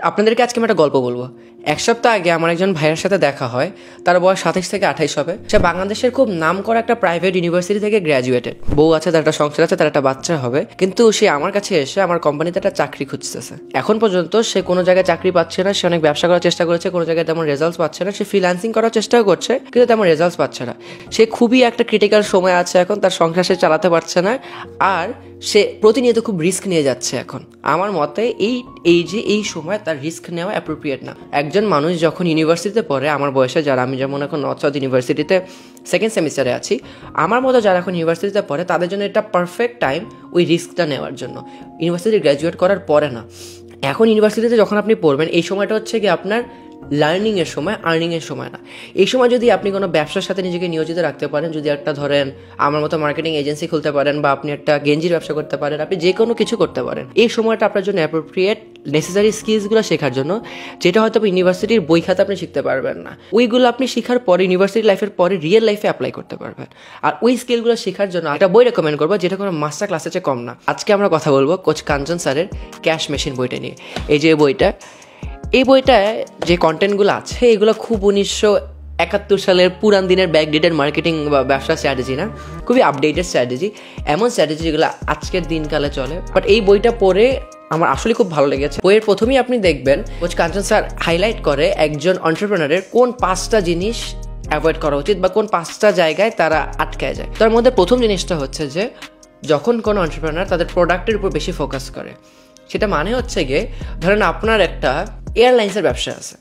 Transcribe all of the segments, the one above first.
আপনাদেরকে আজকে আমি একটা গল্প বলবো। এক সপ্তাহ আগে আমার একজন ভাইয়ের সাথে দেখা হয়। তার বয়স 27 থেকে 28 হবে। সে বাংলাদেশের খুব নাম করা একটা প্রাইভেট ইউনিভার্সিটি থেকে গ্র্যাজুয়েটেড, বউ আছে, তার একটা সংসার আছে, তার একটা বাচ্চা হবে। কিন্তু সে আমার কাছে এসে আমার কোম্পানিতে একটা চাকরি খুঁজতেছে। এখন পর্যন্ত সে কোনো জায়গায় চাকরি পাচ্ছে না। সে অনেক ব্যবসা করার চেষ্টা করেছে, কোনো জায়গায় তেমন রেজাল্টস পাচ্ছে না। সে ফ্রিল্যান্সিং করার চেষ্টাও করছে, কিন্তু তেমন রেজাল্টস পাচ্ছে না। সে খুবই একটা ক্রিটিক্যাল সময় আছে এখন, তার সংসার সে চালাতে পারছে না, আর সে প্রতিনিয়ত খুব রিস্ক নিয়ে যাচ্ছে। এখন আমার মতে এই সময় তার রিস্ক নেওয়া অ্যাপ্রোপ্রিয়েট না। একজন মানুষ যখন ইউনিভার্সিটিতে পড়ে, আমার বয়সে যারা, আমি যেমন এখন নর্থ সাউথ ইউনিভার্সিটিতে সেকেন্ড সেমিস্টারে আছি, আমার মতো যারা এখন ইউনিভার্সিটিতে পড়ে তাদের জন্য এটা পারফেক্ট টাইম ওই রিস্কটা নেওয়ার জন্য। ইউনিভার্সিটি গ্র্যাজুয়েট করার পরে না, এখন ইউনিভার্সিটিতে যখন আপনি পড়বেন, এই সময়টা হচ্ছে কি আপনার লার্নিংয়ের সময়, আর্নিংয়ের সময় না। এই সময় যদি আপনি কোনো ব্যবসার সাথে নিজেকে নিয়োজিত রাখতে পারেন, যদি একটা ধরেন আমার মতো মার্কেটিং এজেন্সি খুলতে পারেন, বা আপনি একটা গেঞ্জির ব্যবসা করতে পারেন, আপনি যে কোনো কিছু করতে পারেন, এই সময়টা আপনার জন্য অ্যাপ্রোপ্রিয়েট নেসেসারি স্কিলসগুলো শেখার জন্য, যেটা হয়তো ইউনিভার্সিটির বই খাতে আপনি শিখতে পারবেন না। ওইগুলো আপনি শেখার পরে ইউনিভার্সিটি লাইফের পরে রিয়েল লাইফে অ্যাপ্লাই করতে পারবেন। আর ওই স্কিলগুলো শেখার জন্য একটা বই রেকমেন্ড করবো, যেটা কোনো মাস্টার ক্লাসের চেয়ে কম না। আজকে আমরা কথা বলবো কোচ কাঞ্চন স্যারের ক্যাশ মেশিন বইটা নিয়ে। এই যে বইটা, এই বইটায় যে কন্টেন্টগুলো আছে এগুলো খুব 1971 সালের পুরান দিনের ব্যাকডেটেড মার্কেটিং বা ব্যবসা স্ট্র্যাটেজি না, খুবই আপডেটেড স্ট্র্যাটেজি, এমন স্ট্র্যাটেজি যেগুলো আজকের দিনকালে চলে। বাট এই বইটা পড়ে আমার আসলে খুব ভালো লেগেছে। বইয়ের প্রথমেই আপনি দেখবেন কোচ কাঞ্চন স্যার হাইলাইট করে একজন এন্টারপ্রেনারের কোন 5টা জিনিস অ্যাভয়েড করা উচিত, বা কোন 5টা জায়গায় তারা আটকায় যায়। তার মধ্যে প্রথম জিনিসটা হচ্ছে যে যখন কোনো এন্টারপ্রেনার তাদের প্রোডাক্টের উপর বেশি ফোকাস করে, সেটা মানে হচ্ছে গিয়ে ধরেন আপনার একটা এয়ারলাইন্সের ব্যবসা আছে।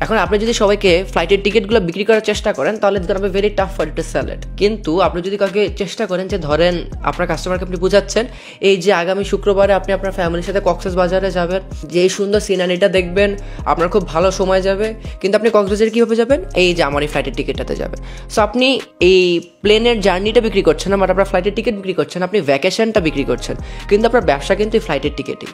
এখন আপনি যদি সবাইকে ফ্লাইটের টিকিটগুলো বিক্রি করার চেষ্টা করেন, তাহলে এটা হবে very tough for it to sell it. কিন্তু আপনি যদি কাউকে চেষ্টা করেন যে ধরেন আপনার কাস্টমারকে আপনি বুঝাচ্ছেন এই যে আগামী শুক্রবারে আপনি আপনার ফ্যামিলির সাথে কক্সবাজারে যাবেন, যে এই সুন্দর সিনারিটা দেখবেন, আপনার খুব ভালো সময় যাবে, কিন্তু আপনি কক্সবাজারে কীভাবে যাবেন, এই যে আমার এই ফ্লাইটের টিকিটটাতে যাবেন। সো আপনি এই প্লেনের জার্নিটা বিক্রি করছেন না, বাট আপনার ফ্লাইটের টিকিট বিক্রি করছেন, আপনি ভ্যাকেশনটা বিক্রি করছেন, কিন্তু আপনার ব্যবসা কিন্তু এই ফ্লাইটের টিকিটই।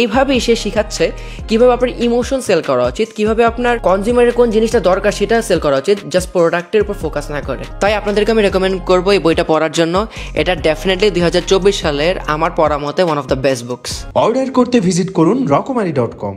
এইভাবেই সে শিখাচ্ছে কীভাবে আপনার ইমোশন সেল করা উচিত, কীভাবে আপনার কনজিউমারের কোন জিনিসটা দরকার সেটা সেল করা উচিত, জাস্ট প্রোডাক্টের উপর ফোকাস না করে। তাই আপনাদেরকে আমি রেকমেন্ড করবো এই বইটা পড়ার জন্য। এটা ডেফিনেটলি 2024 সালের আমার পড়া মতে one of the best books. Order করতে ভিজিট করুন রকমারি.com।